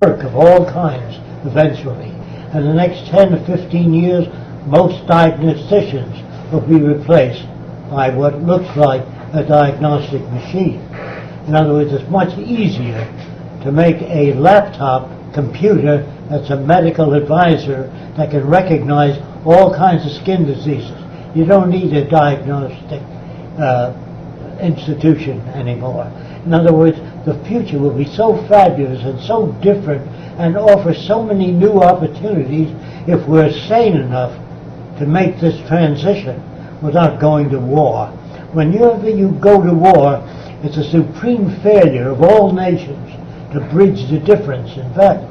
work of all kinds eventually. In the next 10 to 15 years, most diagnosticians will be replaced by what looks like a diagnostic machine. In other words, it's much easier to make a laptop computer that's a medical advisor that can recognize all kinds of skin diseases. You don't need a diagnostic institution anymore. In other words, the future will be so fabulous and so different and offer so many new opportunities if we're sane enough to make this transition without going to war. Whenever you go to war, it's a supreme failure of all nations to bridge the difference in values.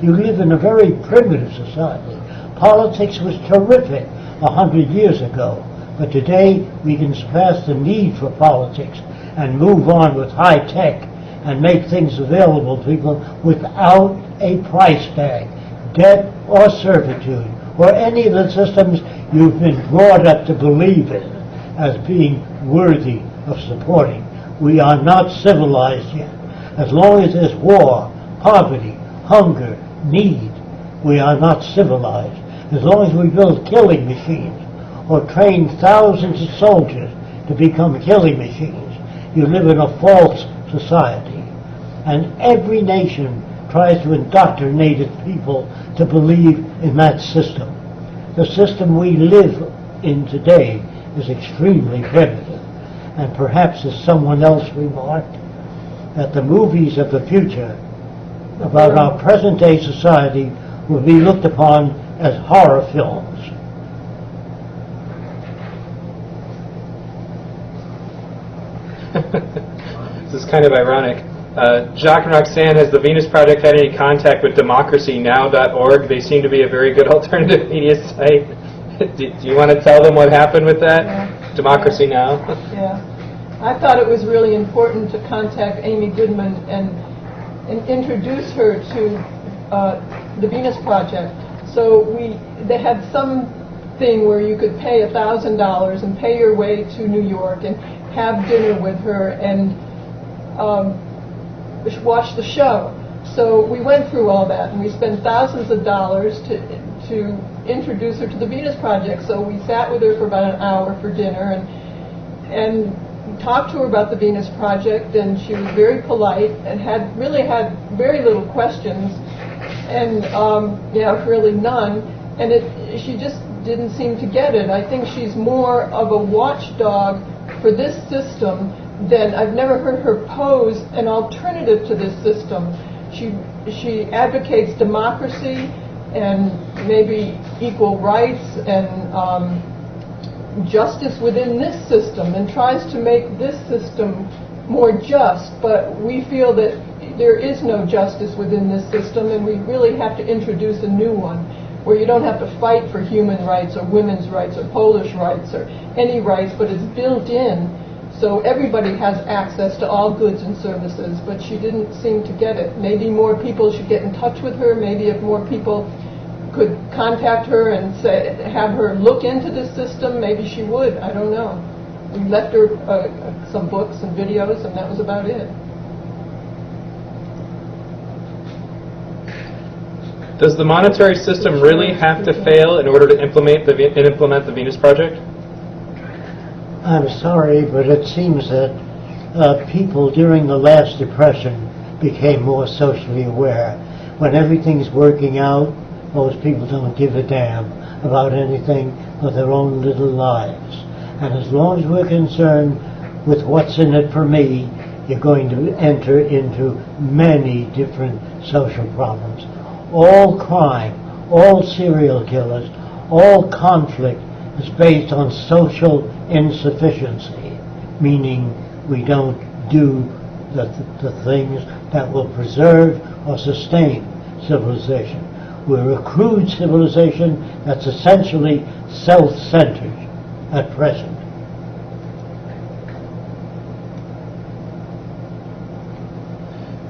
You live in a very primitive society. Politics was terrific 100 years ago, but today we can surpass the need for politics and move on with high tech and make things available to people without a price tag, debt or servitude, or any of the systems you've been brought up to believe in as being worthy of supporting. We are not civilized yet. As long as there's war, poverty, hunger, need, we are not civilized. As long as we build killing machines or train thousands of soldiers to become killing machines, you live in a false society. And every nation tries to indoctrinate its people to believe in that system. The system we live in today is extremely primitive. And perhaps, as someone else remarked, that the movies of the future about our present-day society will be looked upon as horror films. This is kind of ironic. Jacque and Roxanne, has the Venus Project had any contact with democracynow.org? They seem to be a very good alternative media site. Do you want to tell them what happened with that? Yeah. Democracy Now? Yeah. I thought it was really important to contact Amy Goodman and introduce her to the Venus Project. So they had something where you could pay $1,000 and pay your way to New York and have dinner with her and watch the show. So we went through all that, and we spent thousands of dollars to introduce her to the Venus Project. So we sat with her for about an hour for dinner and talked to her about the Venus Project, and she was very polite and had very little questions, and really none. And she just didn't seem to get it. I think she's more of a watchdog for this system than I've never heard her pose an alternative to this system. She advocates democracy and maybe equal rights and justice within this system, and tries to make this system more just, but we feel that there is no justice within this system, and we really have to introduce a new one where you don't have to fight for human rights or women's rights or Polish rights or any rights, but it's built in so everybody has access to all goods and services. But she didn't seem to get it. Maybe more people should get in touch with her. Maybe if more people could contact her and have her look into this system, maybe she would. I don't know. We left her some books and videos, and that was about it. Does the monetary system really have to fail in order to implement the Venus Project? I'm sorry, but it seems that people during the last Depression became more socially aware. When everything's working out, most people don't give a damn about anything but their own little lives. And as long as we're concerned with what's in it for me, you're going to enter into many different social problems. All crime, all serial killers, all conflict is based on social insufficiency, meaning we don't do the things that will preserve or sustain civilization. We're a crude civilization that's essentially self-centered at present.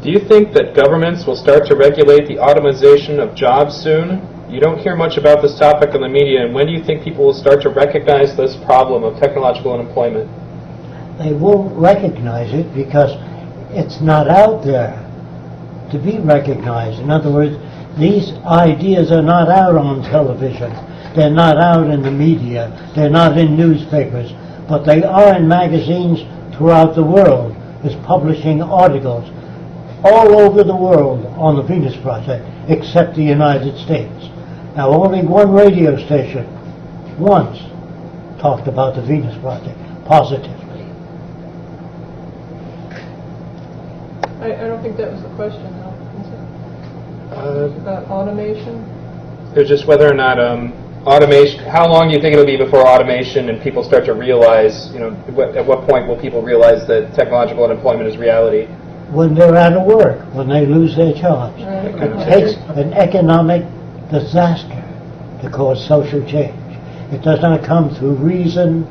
Do you think that governments will start to regulate the automation of jobs soon? You don't hear much about this topic in the media, and when do you think people will start to recognize this problem of technological unemployment? They won't recognize it because it's not out there to be recognized. In other words, these ideas are not out on television. They're not out in the media. They're not in newspapers. But they are in magazines throughout the world. It's publishing articles all over the world on the Venus Project, except the United States. Now, only one radio station once talked about the Venus Project positively. I don't think that was the question, though. About automation? It's just whether or not automation, how long do you think it'll be before automation and people start to realize, at what point will people realize that technological unemployment is reality? When they're out of work, when they lose their jobs. Right. It takes an economic disaster to cause social change. It does not come through reason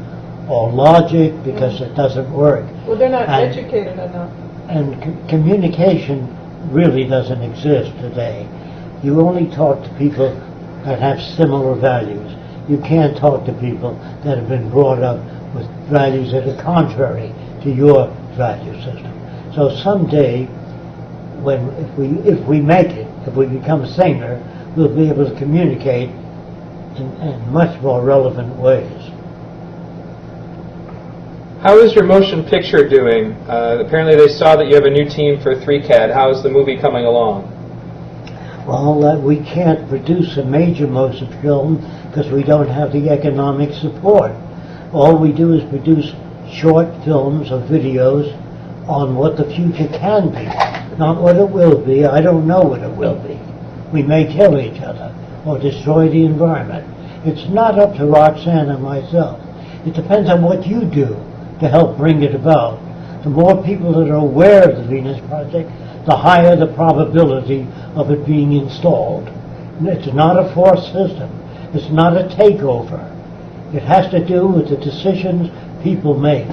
or logic because it doesn't work. Well, they're not And- educated enough. And communication really doesn't exist today. You only talk to people that have similar values. You can't talk to people that have been brought up with values that are contrary to your value system. So someday, if we make it, if we become saner, we'll be able to communicate in much more relevant ways. How is your motion picture doing? Apparently they saw that you have a new team for 3CAD. How is the movie coming along? Well, we can't produce a major motion film because we don't have the economic support. All we do is produce short films or videos on what the future can be, not what it will be. I don't know what it will be. We may kill each other or destroy the environment. It's not up to Roxanne and myself. It depends on what you do to help bring it about. The more people that are aware of the Venus Project, the higher the probability of it being installed. It's not a forced system. It's not a takeover. It has to do with the decisions people make.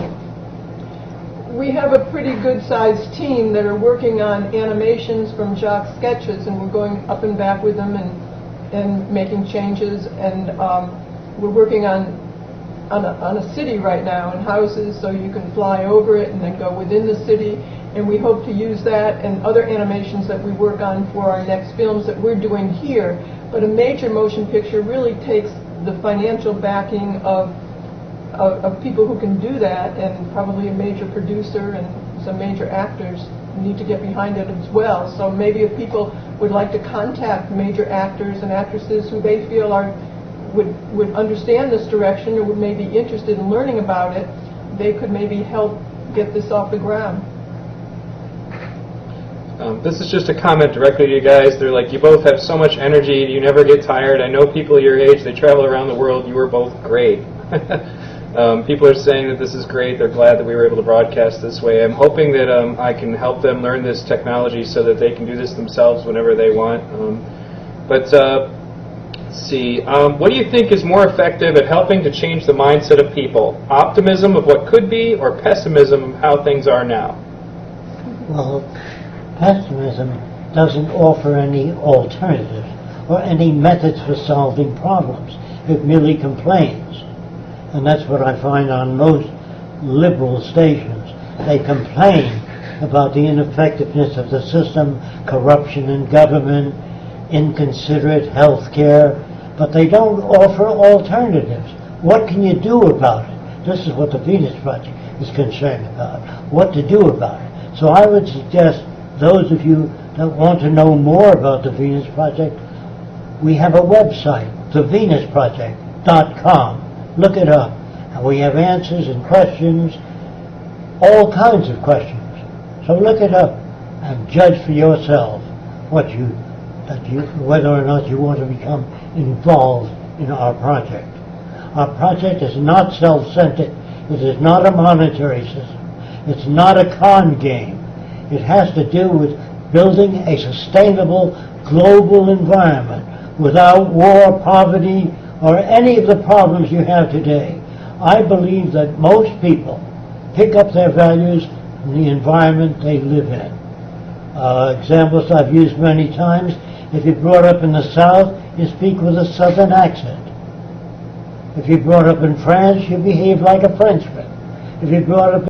We have a pretty good-sized team that are working on animations from Jacque's sketches, and we're going up and back with them and making changes. And we're working on a city right now, and houses, so you can fly over it and then go within the city. And we hope to use that and other animations that we work on for our next films that we're doing here. But a major motion picture really takes the financial backing of people who can do that, and probably a major producer and some major actors need to get behind it as well. So maybe if people would like to contact major actors and actresses who they feel would understand this direction or would maybe be interested in learning about it, they could maybe help get this off the ground. This is just a comment directly to you guys. They're like, you both have so much energy, you never get tired. I know people your age, they travel around the world. You were both great. People are saying that this is great. They're glad that we were able to broadcast this way. I'm hoping that I can help them learn this technology so that they can do this themselves whenever they want. Let's see. What do you think is more effective at helping to change the mindset of people? Optimism of what could be, or pessimism of how things are now? Well, pessimism doesn't offer any alternatives or any methods for solving problems. It merely complains. And that's what I find on most liberal stations. They complain about the ineffectiveness of the system, corruption in government, inconsiderate health care, but they don't offer alternatives. What can you do about it? This is what the Venus Project is concerned about, what to do about it. So I would suggest those of you that want to know more about the Venus Project, we have a website, thevenusproject.com. Look it up. And we have answers and questions, all kinds of questions. So look it up and judge for yourself whether or not you want to become involved in our project. Our project is not self-centered. It is not a monetary system. It's not a con game. It has to do with building a sustainable global environment without war, poverty, or any of the problems you have today. I believe that most people pick up their values from the environment they live in. Examples I've used many times: if you're brought up in the South, you speak with a Southern accent. If you're brought up in France, you behave like a Frenchman. If you're brought up